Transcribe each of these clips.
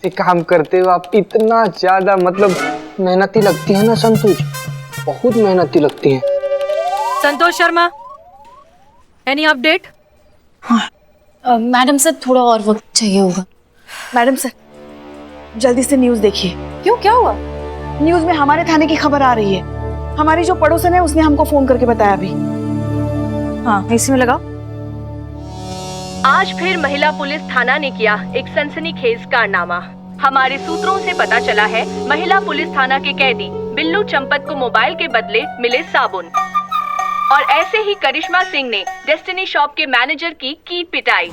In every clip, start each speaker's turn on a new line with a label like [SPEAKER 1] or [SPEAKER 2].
[SPEAKER 1] एक काम करते हो आप, इतना ज्यादा मतलब मेहनती लगती है ना संतोष, बहुत मेहनती लगती है।
[SPEAKER 2] Santosh Sharma, any update?
[SPEAKER 3] हाँ मैडम सर, थोड़ा और वक्त चाहिए होगा।
[SPEAKER 4] मैडम सर जल्दी से न्यूज़ देखिए।
[SPEAKER 2] क्यों, क्या हुआ?
[SPEAKER 4] न्यूज़ में हमारे थाने की खबर आ रही है। हमारी जो पड़ोसन है उसने हमको फोन करके बताया अभी। हाँ इसी में लगाओ।
[SPEAKER 5] आज फिर महिला पुलिस थाना ने किया एक सनसनीखेज कारनामा। हमारे सूत्रों से पता चला है महिला पुलिस थाना के कैदी बिल्लू चंपत को मोबाइल के बदले मिले साबुन। और ऐसे ही करिश्मा सिंह ने डेस्टिनी शॉप के मैनेजर की पिटाई।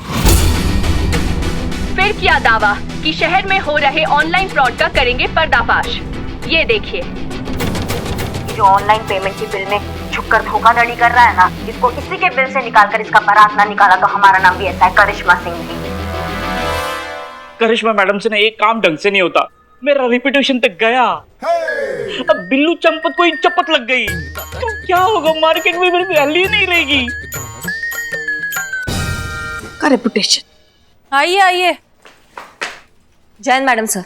[SPEAKER 5] फिर किया दावा कि शहर में हो रहे ऑनलाइन फ्रॉड का करेंगे पर्दाफाश। ये देखिए,
[SPEAKER 6] जो ऑनलाइन पेमेंट की बिल में छुपकर धोखाधड़ी कर रहा है ना, इसको इसी के बिल से निकालकर इसका बारात ना निकाला तो हमारा नाम भी ऐसा है, करिश्मा सिंह जी।
[SPEAKER 7] करिश्मा मैडम से ना एक काम ढंग से नहीं होता, मेरा रेपुटेशन तक गया। अब बिल्लू चंपत को चपत लग गई तो क्या होगा, मार्केट में मेरी वैल्यू नहीं रहेगी।
[SPEAKER 4] का रेपुटेशन।
[SPEAKER 2] आइए आइए।
[SPEAKER 3] जैन मैडम सर,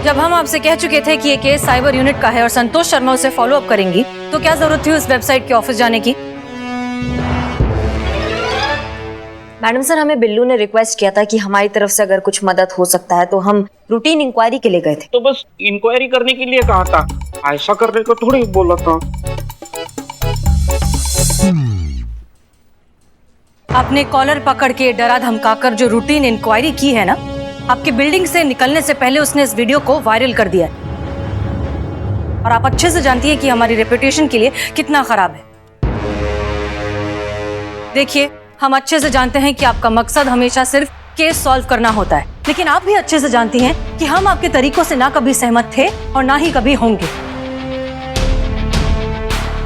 [SPEAKER 2] जब हम आपसे कह चुके थे कि ये केस साइबर यूनिट का है और संतोष शर्मा उसे फॉलो अप करेंगी, तो क्या जरूरत थी उस वेबसाइट के ऑफिस जाने की?
[SPEAKER 3] मैडम सर हमें बिल्लू ने रिक्वेस्ट किया था कि हमारी तरफ से अगर कुछ मदद हो सकता है तो हम रूटीन इंक्वायरी के लिए गए थे।
[SPEAKER 7] तो बस इंक्वायरी करने के लिए कहा था, ऐसा करने को थोड़ी बोला था।
[SPEAKER 2] आपने कॉलर पकड़ के डरा धमकाकर जो रूटीन इंक्वायरी की है ना, आपकी बिल्डिंग से निकलने से पहले उसने इस वीडियो को वायरल कर दिया है। और आप अच्छे से जानती है कि हमारी रेपुटेशन के लिए कितना खराब है। देखिए, हम अच्छे से जानते हैं कि आपका मकसद हमेशा सिर्फ केस सॉल्व करना होता है, लेकिन आप भी अच्छे से जानती हैं कि हम आपके तरीकों से ना कभी सहमत थे और ना ही कभी होंगे।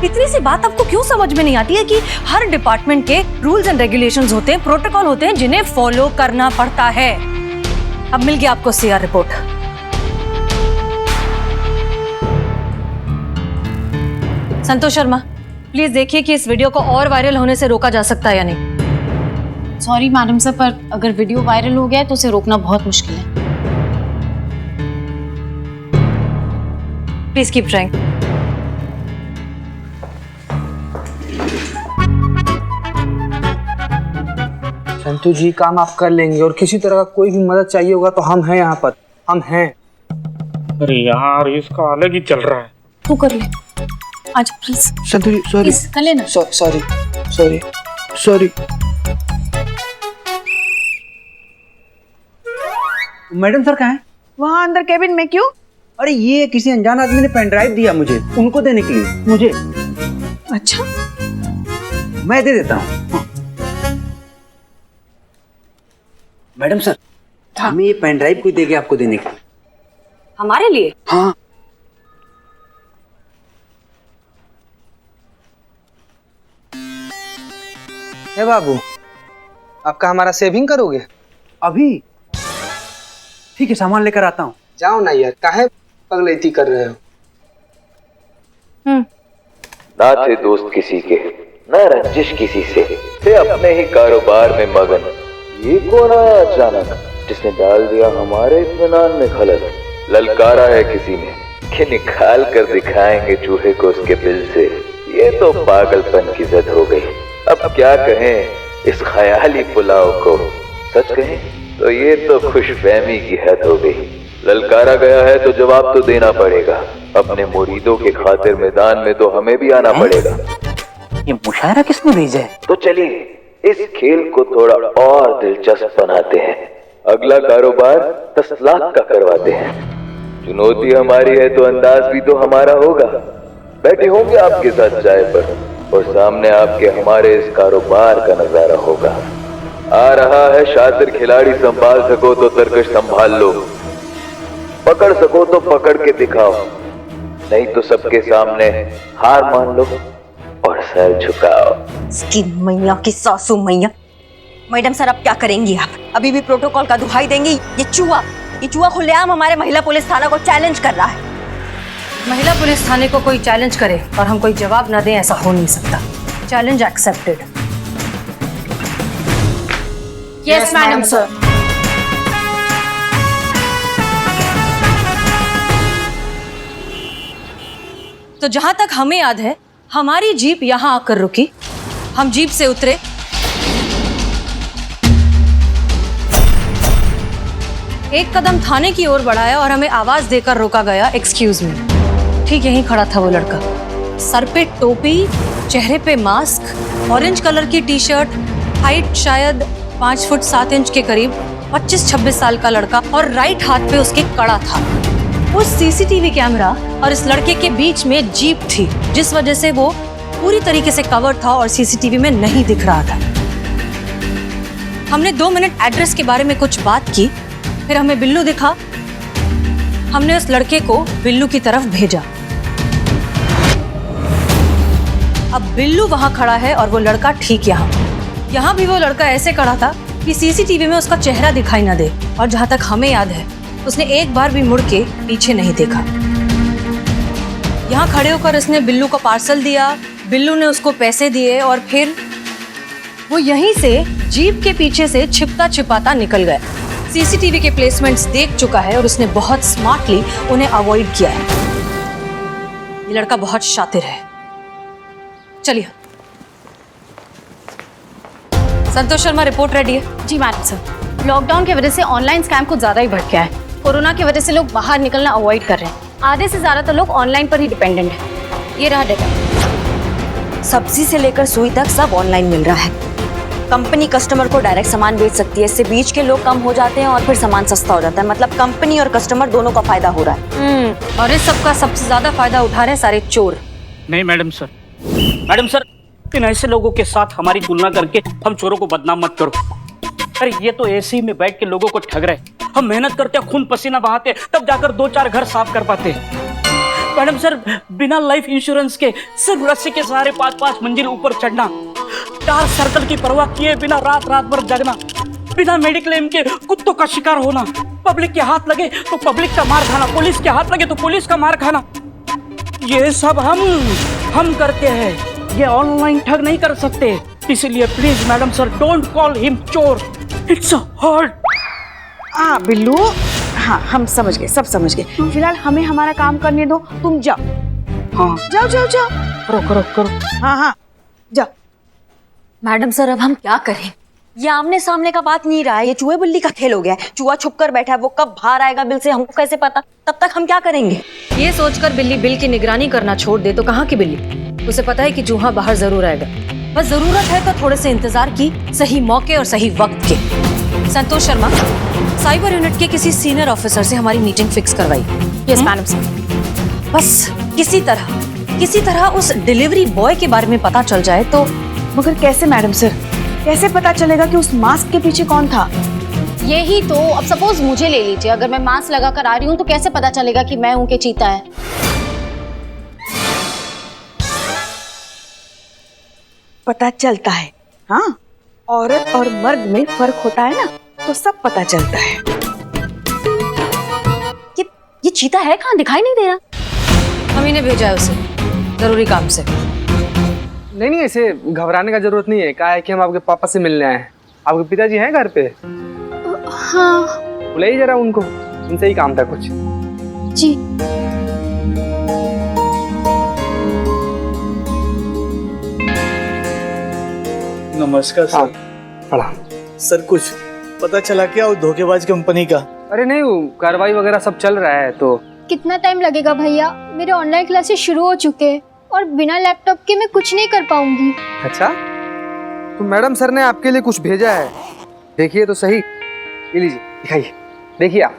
[SPEAKER 2] इतनी सी बात आपको क्यों समझ में नहीं आती है कि हर डिपार्टमेंट के रूल्स एंड रेगुलेशंस होते हैं, प्रोटोकॉल होते हैं जिन्हें फॉलो करना पड़ता है। अब मिल गया आपको CR report. Santosh Sharma, please देखिए कि इस वीडियो को और वायरल होने से रोका जा सकता है या नहीं।
[SPEAKER 3] सॉरी मैडम सर, पर अगर वीडियो वायरल हो गया है तो उसे रोकना बहुत मुश्किल है।
[SPEAKER 2] Please keep trying.
[SPEAKER 1] Santu ji काम आप कर लेंगे, और किसी तरह का कोई भी मदद चाहिए होगा तो हम हैं यहाँ पर, हम हैं।
[SPEAKER 7] अरे यार इसका अलग ही चल रहा है।
[SPEAKER 3] तू कर ले आज please.
[SPEAKER 1] Santu ji sorry,
[SPEAKER 3] please कर लेना।
[SPEAKER 1] Sorry sorry sorry.
[SPEAKER 8] Madam sir कहाँ हैं?
[SPEAKER 4] वहाँ अंदर केबिन में। क्यों?
[SPEAKER 8] अरे ये किसी अनजान आदमी ने पेन ड्राइव दिया मुझे, उनको देने के लिए। मुझे
[SPEAKER 4] अच्छा
[SPEAKER 8] मैं दे देता हूँ। हाँ। मैडम सर हमें ये पेन ड्राइव कोई देगा आपको देने के लिए।
[SPEAKER 3] हमारे लिए?
[SPEAKER 8] हाँ
[SPEAKER 1] हे बाबू, आपका हमारा सेविंग करोगे?
[SPEAKER 8] अभी ठीक है, सामान लेकर आता हूँ।
[SPEAKER 1] जाओ ना यार, काहे पगलैती कर रहे हो?
[SPEAKER 9] ना थे दोस्त किसी के, ना रंजिश किसी से, थे अपने ही कारोबार में मगन। ये कौन आया अचानक जिसने डाल दिया हमारे इत्मीनान में खलल। ललकारा है किसी ने कि निकाल कर दिखाएंगे चूहे को उसके बिल से। ये तो पागलपन की जद हो गई। अब क्या कहें इस ख्याली पुलाव को, सच कहें तो ये तो खुशफहमी की हद हो गई। ललकारा गया है तो जवाब तो देना पड़ेगा। अपने मुरीदों के खातिर मैदान में तो हमें भी आना पड़ेगा।
[SPEAKER 8] ये मुशायरा किसने भेजा है?
[SPEAKER 9] तो चलिए इस खेल को थोड़ा और दिलचस्प बनाते हैं। अगला कारोबार 10 लाख का करवाते हैं। चुनौती हमारी है तो अंदाज भी तो हमारा होगा। बैठे होंगे आपके साथ चाय पर और सामने आपके हमारे इस कारोबार का नजारा होगा। आ रहा है शातिर खिलाड़ी, संभाल सको तो तरकश संभाल लो, पकड़ सको तो पकड़ के दिखाओ, नहीं तो सबके सामने हार मान लो और सर झुकाओ।
[SPEAKER 3] इसकी मैया की सासू मैया। मैडम सर अब क्या करेंगी आप? अभी भी प्रोटोकॉल का दुहाई देंगी? ये चूहा खुलेआम हमारे महिला पुलिस थाना को चैलेंज कर रहा है।
[SPEAKER 2] महिला पुलिस थाने को कोई चैलेंज करे और हम कोई जवाब ना दें, ऐसा हो नहीं सकता। Challenge accepted.
[SPEAKER 3] Yes madam sir.
[SPEAKER 2] तो जहां तक हमें याद है हमारी जीप यहां आकर रुकी, हम जीप से उतरे, एक कदम थाने की ओर बढ़ाया और हमें आवाज देकर रोका गया, एक्सक्यूज मी। ठीक यहीं खड़ा था वो लड़का, सर पे टोपी, चेहरे पे मास्क, ऑरेंज कलर की टी शर्ट, हाइट शायद 5 फुट 7 इंच के करीब, 25-26 साल का लड़का, और राइट हाथ पे उसके कड़ा था। उस सीसीटीवी कैमरा और इस लड़के के बीच में जीप थी, जिस वजह से वो पूरी तरीके से कवर था और सीसीटीवी में नहीं दिख रहा था। हमने 2 मिनट एड्रेस के बारे में कुछ बात की, फिर हमें बिल्लू दिखा, हमने उस लड़के को बिल्लू की तरफ भेजा। अब बिल्लू वहां खड़ा है और वो लड़का ठीक यहाँ भी वो लड़का ऐसे खड़ा था कि सीसीटीवी में उसका चेहरा दिखाई ना दे, और जहां तक हमें याद है उसने एक बार भी मुड़ के पीछे नहीं देखा। यहाँ खड़े होकर उसने बिल्लू को पार्सल दिया, बिल्लू ने उसको पैसे दिए और फिर वो यहीं से जीप के पीछे से छिपता छिपाता निकल गया। सीसीटीवी के प्लेसमेंट्स देख चुका है और उसने बहुत स्मार्टली उन्हें अवॉइड किया है। ये लड़का बहुत शातिर है। चलिए, संतोष शर्मा, रिपोर्ट रेडी है?
[SPEAKER 10] जी मैडम सर। लॉकडाउन की वजह से ऑनलाइन स्कैम कुछ ज्यादा ही बढ़ गया है। कोरोना की वजह से लोग बाहर निकलना अवॉइड कर रहे हैं। आधे से ज्यादा तो लोग ऑनलाइन पर ही डिपेंडेंट है। ये रहा डेटा।
[SPEAKER 3] सब्जी से लेकर सुई तक सब ऑनलाइन मिल रहा है। कंपनी कस्टमर को डायरेक्ट सामान बेच सकती है, इससे बीच के लोग कम हो जाते हैं और फिर सामान सस्ता हो जाता है। मतलब कंपनी और कस्टमर दोनों का फायदा हो रहा है।
[SPEAKER 2] और इस सब का सबसे ज्यादा फायदा उठा रहे हैं सारे चोर।
[SPEAKER 7] नहीं मैडम सर, मैडम सर, इन ऐसे लोगों के साथ हमारी तुलना करके हम चोरों को बदनाम मत करो। अरे ये तो एसी में बैठ के लोगों को ठग रहे। हम मेहनत करते, खून पसीना बहाते, तब जाकर 2-4 घर साफ कर पाते। मैडम सर, बिना लाइफ इंश्योरेंस के सिर्फ रस्सी के सहारे 5-5 मंजिल ऊपर चढ़ना, डार्क सर्कल की परवाह किए बिना रात भर जगना, बिना मेडिक्लेम के कुत्तों का शिकार होना, पब्लिक के हाथ लगे तो पब्लिक का मार खाना, पुलिस के हाथ लगे तो पुलिस का मार खाना, ये सब हम करते हैं। ये ऑनलाइन ठग नहीं कर सकते। इसलिए please madam sir, don't call him चोर, इट्स हर्ट।
[SPEAKER 4] हाँ बिल्लू, हाँ हम समझ गए, सब समझ गए। फिलहाल हमें हमारा काम करने दो, तुम जाओ।
[SPEAKER 7] हाँ
[SPEAKER 4] जाओ।
[SPEAKER 7] करो।
[SPEAKER 4] हाँ जाओ।
[SPEAKER 3] मैडम सर, अब हम क्या करें? ये आमने सामने का बात नहीं रहा है, ये चूहे बिल्ली का खेल हो गया है। चूहा छुप कर बैठा है, वो कब बाहर आएगा बिल से हमको कैसे पता? तब तक हम क्या करेंगे?
[SPEAKER 2] ये सोचकर बिल्ली बिल की निगरानी करना छोड़ दे तो कहाँ की बिल्ली? उसे पता है कि चूहा बाहर जरूर आएगा, बस जरूरत है तो थोड़े से इंतजार की, सही मौके और सही वक्त के। संतोष शर्मा, साइबर यूनिट के किसी सीनियर ऑफिसर से हमारी मीटिंग फिक्स करवाई।
[SPEAKER 10] Yes madam sir.
[SPEAKER 2] बस किसी तरह उस डिलीवरी बॉय के बारे में पता चल जाए तो।
[SPEAKER 4] मगर कैसे मैडम सर? कैसे पता चलेगा कि उस मास्क के पीछे कौन था?
[SPEAKER 10] यही तो, अब सपोज मुझे ले लीजिए, अगर मैं मास्क लगा कर आ रही हूँ तो कैसे पता चलेगा कि मैं हूँ कि चीता है?
[SPEAKER 4] पता चलता है। हाँ, औरत और मर्द में फर्क होता है ना, तो सब पता चलता है।
[SPEAKER 3] ये चीता है कहाँ? दिखाई नहीं दे रहा।
[SPEAKER 2] हम इन्हें भेजा है उसे जरूरी काम से।
[SPEAKER 1] नहीं, ऐसे घबराने का जरूरत नहीं है। क्या है कि हम आपके पापा से मिलने आए हैं। आपके पिताजी हैं घर पे?
[SPEAKER 10] हाँ।
[SPEAKER 1] बुलाइए जरा उनको, उनसे ही काम था कुछ।
[SPEAKER 10] जी।
[SPEAKER 11] नमस्कार सर।
[SPEAKER 1] प्रणाम
[SPEAKER 11] सर, कुछ पता चला क्या उस धोखेबाज कंपनी का?
[SPEAKER 1] अरे नहीं, वो कार्रवाई वगैरह सब चल रहा है। तो
[SPEAKER 12] कितना टाइम लगेगा भैया? मेरे ऑनलाइन क्लासेस शुरू हो चुके हैं और बिना लैपटॉप के मैं कुछ नहीं कर पाऊंगी।
[SPEAKER 1] अच्छा, तो मैडम सर ने आपके लिए कुछ भेजा है, देखिए तो सही। ये लीजिए, दिखाइए, देखिए आप।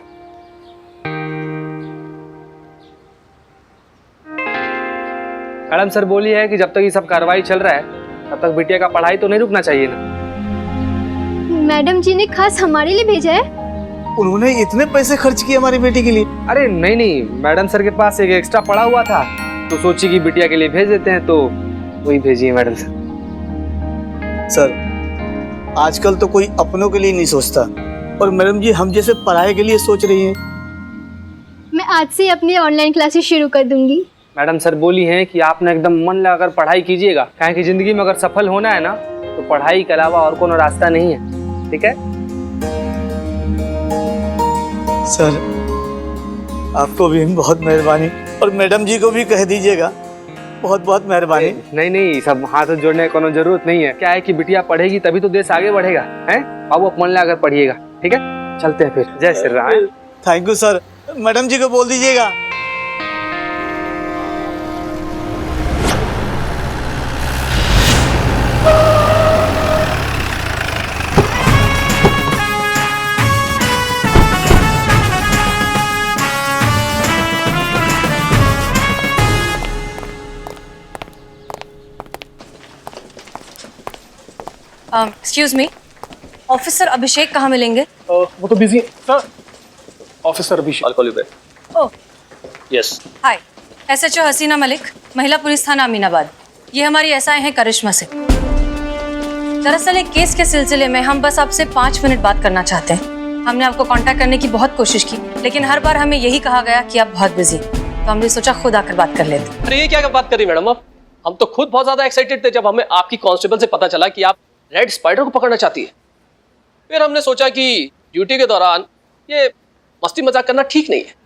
[SPEAKER 1] मैडम सर बोली है कि जब तक ये सब कार्रवाई चल रहा है तब तक बिटिया का पढ़ाई तो नहीं रुकना चाहिए ना।
[SPEAKER 12] मैडम जी ने खास हमारे लिए भेजा है?
[SPEAKER 11] उन्होंने इतने पैसे खर्च किए हमारी बेटी के लिए?
[SPEAKER 1] अरे नहीं, मैडम सर के पास एक एक्स्ट्रा पड़ा हुआ था तो सोची कि बिटिया के लिए भेज देते हैं, तो वही भेजी है मैडम सर।
[SPEAKER 11] सर, आजकल तो कोई अपनों के लिए नहीं सोचता, और मैडम जी हम जैसे पढ़ाई के लिए सोच रही हैं।
[SPEAKER 12] मैं आज से अपनी ऑनलाइन क्लासेस शुरू कर दूंगी।
[SPEAKER 1] मैडम सर बोली हैं कि आप ना एकदम मन लगाकर पढ़ाई कीजिएगा, क्या कि जिंदगी में अगर सफल होना है ना तो पढ़ाई के अलावा और कोनो रास्ता नहीं है। ठीक है
[SPEAKER 11] सर, आपको भी बहुत मेहरबानी, और मैडम जी को भी कह दीजिएगा बहुत बहुत मेहरबानी।
[SPEAKER 1] नहीं नहीं, सब हाथ जोड़ने की कोनो जरूरत नहीं है। क्या है कि बिटिया पढ़ेगी तभी तो देश आगे बढ़ेगा, हैं? बाबू आप मन लगाकर पढ़िएगा, ठीक है? चलते हैं फिर। जय Shri Ram.
[SPEAKER 11] Thank you sir. Madam ji को बोल दीजिएगा।
[SPEAKER 2] एक्सक्यूज मी, ऑफिसर अभिषेक कहाँ मिलेंगे?
[SPEAKER 13] वो तो busy sir. Officer Abhishek.
[SPEAKER 14] I'll call you back.
[SPEAKER 2] Oh
[SPEAKER 14] Yes.
[SPEAKER 2] Hi, SHO हसीना मलिक, महिला पुलिस थाना अमीनाबाद। ये हमारी SI हैं करिश्मा से। दरअसल एक केस के सिलसिले में हम बस आपसे 5 मिनट बात करना चाहते हैं। हमने आपको कांटेक्ट करने की बहुत कोशिश की, लेकिन हर बार हमें यही कहा गया कि आप बहुत बिजी, तो हमने सोचा खुद आकर बात कर लेते।
[SPEAKER 14] अरे ये क्या बात कर रही मैडम आप? हम तो खुद बहुत ज्यादा एक्साइटेड थे जब हमें आपकी कांस्टेबल से पता चला कि आप रेड स्पाइडर को पकड़ना चाहती है। फिर हमने सोचा कि ड्यूटी के दौरान ये मस्ती मजाक करना ठीक नहीं है।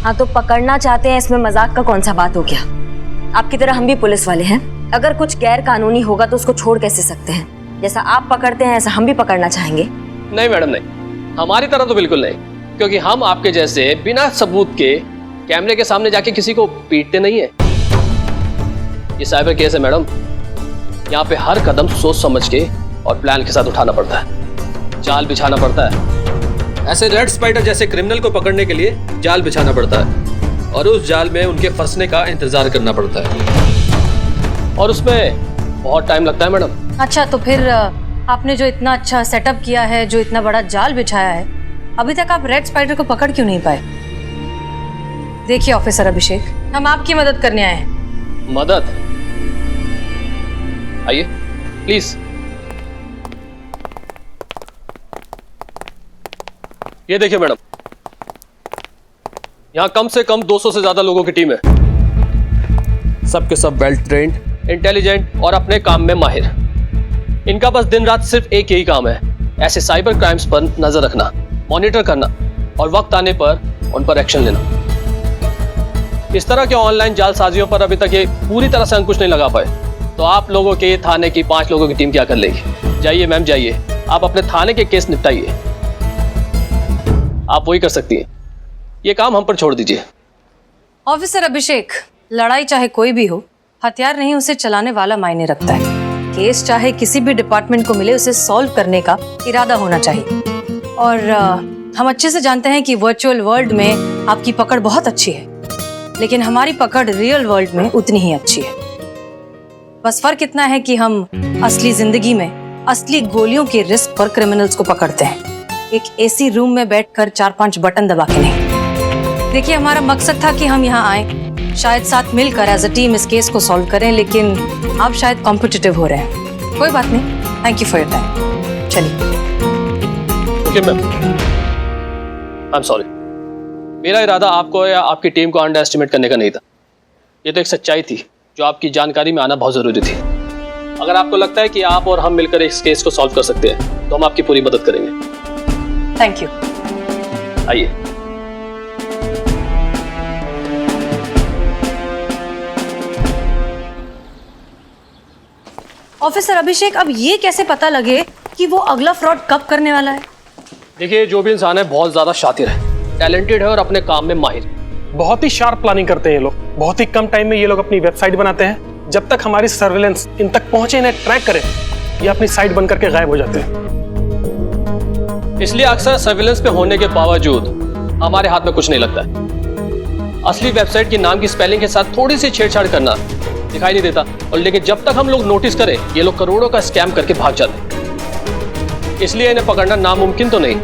[SPEAKER 3] हाँ तो पकड़ना चाहते हैं, इसमें मजाक का कौन सा बात हो गया? आपकी तरह हम भी पुलिस वाले हैं। अगर कुछ गैर कानूनी होगा तो उसको छोड़ कैसे सकते हैं? जैसा आप पकड़ते हैं ऐसा हम भी पकड़ना चाहेंगे।
[SPEAKER 14] नहीं मैडम नहीं, हमारी तरह तो बिल्कुल नहीं, क्योंकि हम आपके जैसे बिना सबूत के कैमरे के सामने जाके किसी को पीटते नहीं है। ये साइबर केस है मैडम, यहाँ पे हर कदम सोच समझ के और प्लान के साथ उठाना पड़ता है, जाल बिछाना पड़ता है। ऐसे रेड स्पाइडर जैसे क्रिमिनल को पकड़ने के लिए जाल बिछाना पड़ता है और उस जाल में उनके फंसने का इंतजार करना पड़ता है, और उसमें बहुत टाइम लगता है मैडम।
[SPEAKER 2] अच्छा, तो फिर आपने जो इतना अच्छा सेटअप किया है, जो इतना बड़ा जाल बिछाया है, अभी तक आप रेड स्पाइडर को पकड़ क्यों नहीं पाए? देखिए ऑफिसर अभिषेक, हम आपकी मदद करने आए हैं।
[SPEAKER 14] मदद? आइए प्लीज। ये देखिए मैडम, यहां कम से कम 200 से ज्यादा लोगों की टीम है। सबके सब वेल ट्रेन्ड, इंटेलिजेंट और अपने काम में माहिर। इनका बस दिन रात सिर्फ एक यही काम है, ऐसे साइबर क्राइम्स पर नजर रखना, मॉनिटर करना और वक्त आने पर उन पर एक्शन लेना। इस तरह के ऑनलाइन जालसाजियों पर अभी तक ये पूरी तरह से अंकुश नहीं लगा पाए, तो आप लोगों के थाने की 5 लोगों की टीम क्या कर लेगी? जाइए मैम जाइए, आप अपने थाने के केस निपटाइए। आप वही कर सकती हैं, ये काम हम पर छोड़ दीजिए।
[SPEAKER 2] ऑफिसर अभिषेक, लड़ाई चाहे कोई भी हो, हथियार नहीं उसे चलाने वाला मायने रखता है। केस चाहे किसी भी डिपार्टमेंट को मिले, उसे सॉल्व करने का इरादा होना चाहिए। और हम अच्छे से जानते हैं कि वर्चुअल वर्ल्ड में आपकी पकड़ बहुत अच्छी है, लेकिन हमारी पकड़ रियल वर्ल्ड में उतनी ही अच्छी है। बस फर्क इतना है कि हम असली जिंदगी में असली गोलियों के रिस्क पर क्रिमिनल्स को पकड़ते हैं, एक एसी रूम में बैठकर 4-5 बटन दबा के नहीं। देखिए, हमारा मकसद था कि हम यहाँ आए, शायद साथ मिलकर एज अ टीम इस केस को सॉल्व करें, लेकिन आप शायद कॉम्पिटिटिव हो रहे हैं। कोई बात नहीं, thank you for your time. चलिए।
[SPEAKER 14] Okay ma'am, I am sorry. मेरा इरादा आपको या आपकी टीम को अंडर एस्टिमेट करने का नहीं था। ये तो एक सच्चाई थी जो आपकी जानकारी में आना बहुत जरूरी थी। अगर आपको लगता है कि आप और हम मिलकर इस केस को सॉल्व कर सकते हैं तो हम आपकी पूरी मदद करेंगे।
[SPEAKER 2] Thank you.
[SPEAKER 14] आइए।
[SPEAKER 2] ऑफिसर अभिषेक, अब ये कैसे पता लगे कि वो अगला फ्रॉड कब करने वाला है?
[SPEAKER 14] देखिए, जो भी इंसान है बहुत ज्यादा शातिर है, टैलेंटेड है और अपने काम में माहिर।
[SPEAKER 13] बहुत ही शार्प प्लानिंग करते हैं ये लोग। बहुत ही कम टाइम में ये लोग अपनी वेबसाइट बनाते हैं। जब तक हमारी सर्विलेंस इन तक पहुंचे, इन्हें ट्रैक करे, ये अपनी साइट बंद करके गायब हो जाते हैं।
[SPEAKER 14] इसलिए अक्सर सर्विलेंस पे होने के बावजूद हमारे हाथ में कुछ नहीं लगता है। असली वेबसाइट के नाम की स्पेलिंग के साथ थोड़ी सी छेड़छाड़ करना दिखाई नहीं देता, और लेकिन जब तक हम लोग नोटिस करें, ये लोग करोड़ों का स्कैम करके भाग जाते हैं। इसलिए इन्हें पकड़ना नामुमकिन तो नहीं,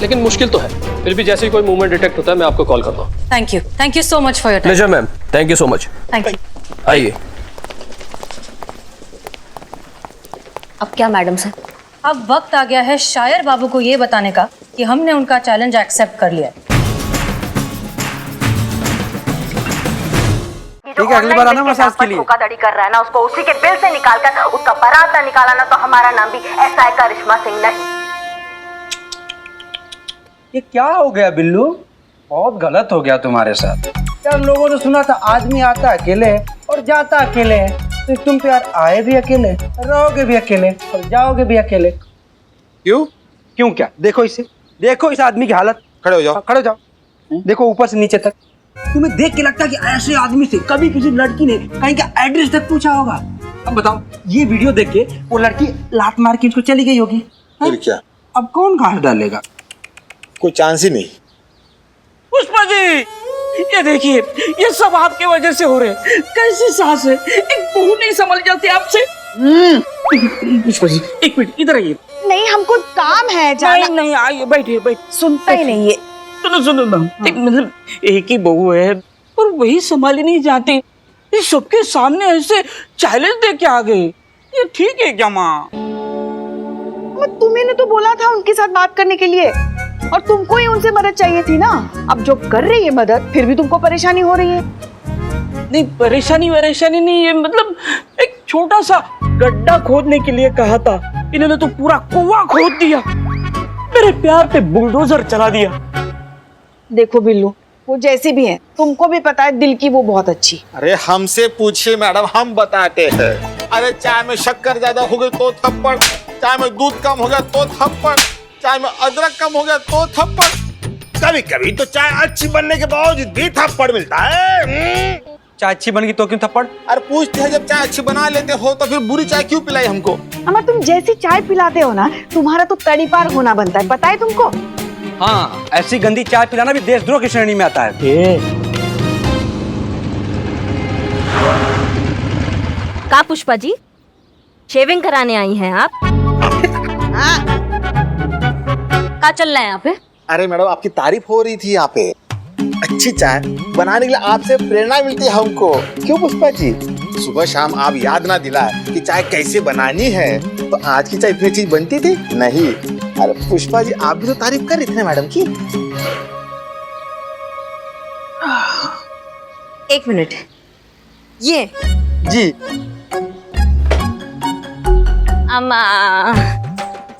[SPEAKER 14] लेकिन मुश्किल तो है। फिर भी जैसे ही कोई मूवमेंट डिटेक्ट होता है मैं आपको कॉल करता हूँ।
[SPEAKER 2] Thank you so much for your time.
[SPEAKER 14] Pleasure ma'am, thank you so much.
[SPEAKER 2] Thank you.
[SPEAKER 14] आइए।
[SPEAKER 3] अब क्या मैडम सर?
[SPEAKER 2] अब वक्त आ गया है शायर बाबू को ये बताने का कि हमने उनका चैलेंज एक्सेप्ट कर लिया।
[SPEAKER 6] ठीक है, अगली बार आना मसाज के लिए। धोखाधड़ी कर रहा है ना, उसको उसी के बिल से निकाल कर उसका बारात ना निकाला ना, तो हमारा नाम भी SI करिश्मा सिंह नहीं।
[SPEAKER 8] ये क्या हो गया बिल्लू? बहुत गलत हो गया तुम्हारे साथ यार। लोगों ने सुना था आदमी आता अकेले और जाता अकेले है, तो तुम तो यार आए भी अकेले, रहोगे भी अकेले और जाओगे भी अकेले। क्यों? क्यों क्या? देखो इसे, देखो इस आदमी की हालत। खड़े हो जाओ, खड़े हो जाओ। देखो ऊपर से नीचे तक। तुम्हें देख के लगता है कि ऐसे आदमी से कभी किसी लड़की ने कहीं का एड्रेस तक पूछा होगा? अब बताओ, ये वीडियो देख के वो लड़की लात मार के उसको चली गई होगी।
[SPEAKER 15] फिर क्या?
[SPEAKER 8] अब कौन घास डालेगा?
[SPEAKER 15] कोई चांस ही नहीं।
[SPEAKER 7] पुष्पा जी, ये देखिए, ये सब आपके वजह से हो रहे। कैसी सास है, एक बहू नहीं संभल जाती आपसे। पुष्पा जी, एक मिनट इधर आइए।
[SPEAKER 4] नहीं, हमको काम है जाना।
[SPEAKER 7] नहीं, आइए, बैठिए, बैठिए।
[SPEAKER 4] सुनता ही नहीं है।
[SPEAKER 7] सुनो ना, मतलब एक ही बहू है और वही संभाली नहीं जाती, ये सबके सामने ऐसे चैलेंज दे के आ गए, ये ठीक है क्या माँ?
[SPEAKER 4] तुम्हें तो बोला था उनके साथ बात करने के लिए, और तुमको ही उनसे मदद चाहिए थी ना। अब जो कर रही है मदद, फिर भी तुमको परेशानी हो रही है।
[SPEAKER 7] नहीं, परेशानी नहीं है, मतलब एक छोटा सा गड्ढा खोदने के लिए कहा था, इन्होंने तो पूरा कुआं खोद दिया, मेरे प्यार पे बुलडोजर चला दिया।
[SPEAKER 4] देखो बिल्लू, वो जैसी भी है, तुमको भी पता है दिल की वो बहुत अच्छी।
[SPEAKER 15] अरे हमसे पूछिए मैडम, हम बताते हैं। अरे चाय में शक्कर ज्यादा हो गई तो थप्पड़, चाय में दूध कम हो गया तो थप्पड़, चाय में अदरक कम हो गया तो थप्पड़। कभी कभी तो चाय अच्छी बनने के बावजूद भी थप्पड़ मिलता है।
[SPEAKER 8] चाय अच्छी बन गई तो क्यों थप्पड़?
[SPEAKER 15] अरे पूछते हैं, जब चाय अच्छी बना लेते हो तो फिर बुरी चाय क्यों पिलाई हमको?
[SPEAKER 4] अम्मा, तुम जैसी चाय पिलाते हो ना, तुम्हारा तो तड़ीपार होना बनता है, पता है तुमको?
[SPEAKER 8] हाँ, ऐसी गंदी चाय पिलाना भी देशद्रोह की श्रेणी में आता है।
[SPEAKER 3] का पुष्पा जी, शेविंग कराने आई हैं आप? क्या चल रहा है यहाँ पे?
[SPEAKER 15] अरे मैडम, आपकी तारीफ हो रही थी यहाँ पे। अच्छी चाय बनाने के लिए आपसे प्रेरणा मिलती है हमको, क्यों पुष्पा जी? सुबह शाम आप याद ना दिलाए कि चाय कैसे बनानी है, तो आज की चाय इतनी चीज बनती थी नहीं। अरे पुष्पा जी, आप भी तो तारीफ कर रही थी मैडम की।
[SPEAKER 3] एक मिनट, ये
[SPEAKER 15] जी।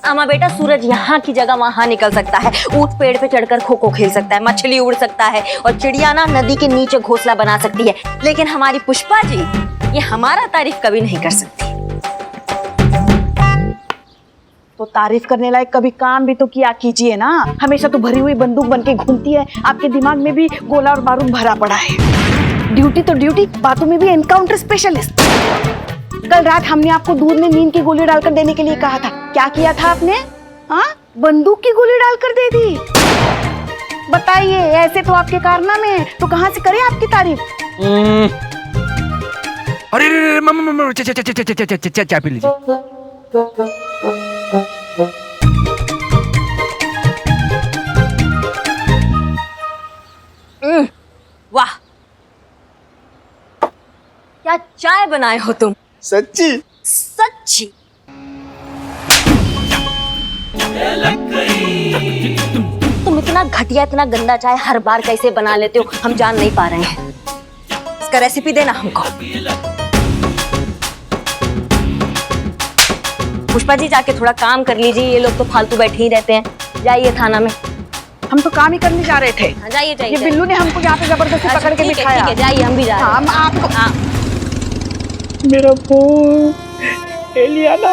[SPEAKER 3] अम्मा बेटा, सूरज यहाँ की जगह वहाँ निकल सकता है, ऊंट पेड़ पे चढ़कर खो खो खेल सकता है, मछली उड़ सकता है, और चिड़िया ना नदी के नीचे घोंसला बना सकती है, लेकिन हमारी पुष्पा जी ये हमारा तारीफ कभी नहीं कर सकती।
[SPEAKER 4] तो तारीफ करने लायक कभी काम भी तो किया कीजिए ना। हमेशा तो भरी हुई बंदूक बन के घूमती है, आपके दिमाग में भी गोला और बारूद भरा पड़ा है। ड्यूटी तो ड्यूटी, बातों में भी एनकाउंटर स्पेशलिस्ट। कल रात हमने आपको दूध में नींद की गोली डालकर देने के लिए कहा था, क्या किया था आपने? हाँ, बंदूक की गोली डालकर दे दी। बताइए, ऐसे तो आपके कारनामे हैं, तो कहाँ से करें आपकी तारीफ?
[SPEAKER 8] अरे मम्मा, चाय पी लीजिए।
[SPEAKER 3] वाह, क्या चाय बनाए हो तुम?
[SPEAKER 15] सच्ची?
[SPEAKER 3] सच्ची। तुम इतना घटिया, इतना गंदा चाय हर बार कैसे बना लेते हो, हम जान नहीं पा रहे हैं। इसका रेसिपी देना हमको। पुष्पा जी, जाके थोड़ा काम कर लीजिए, ये लोग तो फालतू बैठे ही रहते हैं। जाइए थाना में।
[SPEAKER 4] हम तो काम ही करने जा रहे थे।
[SPEAKER 3] जाइए जाइए।
[SPEAKER 4] ये बिल्लू ने हमको यहाँ पे जबरदस्ती पकड़ के बिठाया।
[SPEAKER 3] ठीक है, जाइए, हम भी जा रहे हैं।
[SPEAKER 4] हम आपको
[SPEAKER 7] मेरा फोन एलियाना।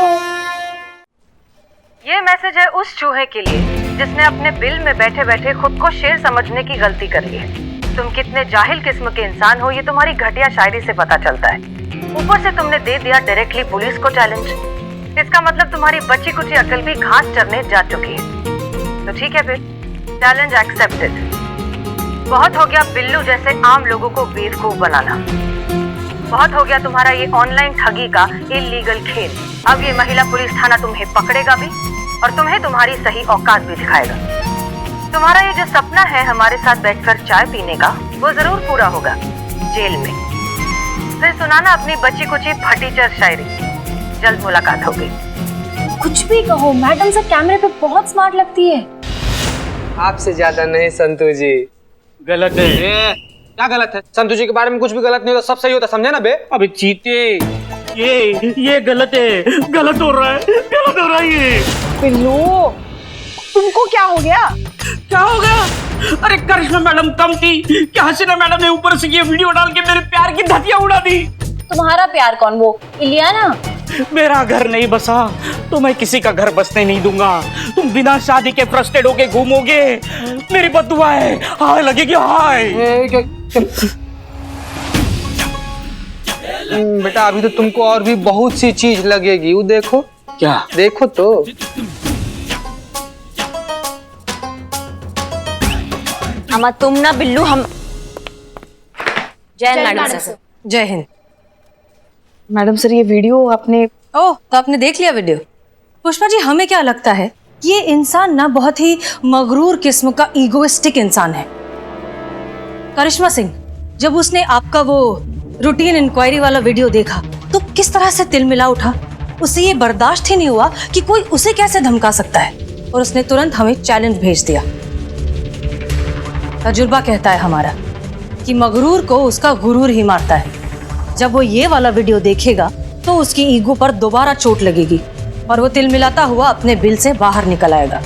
[SPEAKER 5] ये मैसेज है उस चूहे के लिए जिसने अपने बिल में बैठे बैठे खुद को शेर समझने की गलती करी है। तुम कितने जाहिल किस्म के इंसान हो, ये तुम्हारी घटिया शायरी से पता चलता है। ऊपर से तुमने दे दिया डायरेक्टली पुलिस को चैलेंज। इसका मतलब तुम्हारी बच्ची कुछ अकल भी घास चरने जा चुकी है। तो ठीक है फिर, चैलेंज एक्सेप्टेड। बहुत हो गया बिल्लू जैसे आम लोगों को बेवकूफ बनाना। बहुत हो गया तुम्हारा ये ऑनलाइन ठगी का इलीगल खेल। अब ये महिला पुलिस थाना तुम्हें पकड़ेगा भी और तुम्हें तुम्हारी सही औकात भी दिखाएगा। तुम्हारा ये जो सपना है हमारे साथ बैठकर चाय पीने का, वो जरूर पूरा होगा जेल में। फिर सुनाना अपनी बच्ची कुची फटीचर शायरी। जल्द मुलाकात होगी।
[SPEAKER 10] कुछ भी कहो, मैडम से कैमरे पे बहुत स्मार्ट लगती है।
[SPEAKER 1] आपसे ज्यादा नहीं संतू जी।
[SPEAKER 7] गलत है।
[SPEAKER 1] क्या गलत है? संतू जी के बारे में कुछ भी गलत नहीं होता, सब सही होता, समझे ना बे?
[SPEAKER 7] अबे चीते, ये गलत है, गलत हो रहा है, गलत हो रहा है ये।
[SPEAKER 4] बिल्लू, तुमको क्या हो गया?
[SPEAKER 7] क्या हो गया? अरे करिश्मा मैडम कम थी कि हसीना मैडम ने ऊपर से ये वीडियो डाल के मेरे प्यार की धतिया उड़ा दी।
[SPEAKER 3] तुम्हारा प्यार कौन, वो इलियाना?
[SPEAKER 7] मेरा घर नहीं बसा तो मैं किसी का घर बसने नहीं दूंगा। तुम बिना शादी के फ्रस्ट्रेट होके घूमोगे, मेरी बद्दुआ है, हाय लगेगी हाय।
[SPEAKER 1] बेटा अभी तो तुमको और भी बहुत सी चीज लगेगी, वो देखो।
[SPEAKER 7] क्या?
[SPEAKER 1] देखो तो।
[SPEAKER 3] अम्मा तुम ना बिल्लू, हम जय मैडम सर।
[SPEAKER 2] जय हिंद।
[SPEAKER 4] मैडम सर ये वीडियो आपने
[SPEAKER 2] ओह, तो आपने देख लिया वीडियो? पुष्पा जी, हमें क्या लगता है ये इंसान ना बहुत ही मगरूर किस्म का ईगोइस्टिक इंसान है। करिश्मा सिंह, जब उसने आपका वो रूटीन इंक्वायरी वाला वीडियो देखा तो किस तरह से तिलमिला उठा। उसे ये बर्दाश्त ही नहीं हुआ कि कोई उसे कैसे धमका सकता है, और उसने तुरंत हमें चैलेंज भेज दिया। तजुर्बा कहता है हमारा कि मगरूर को उसका गुरूर ही मारता है। जब वो ये वाला वीडियो देखेगा तो उसकी ईगो पर दोबारा चोट लगेगी और वो तिलमिलाता हुआ अपने बिल से बाहर निकल आएगा।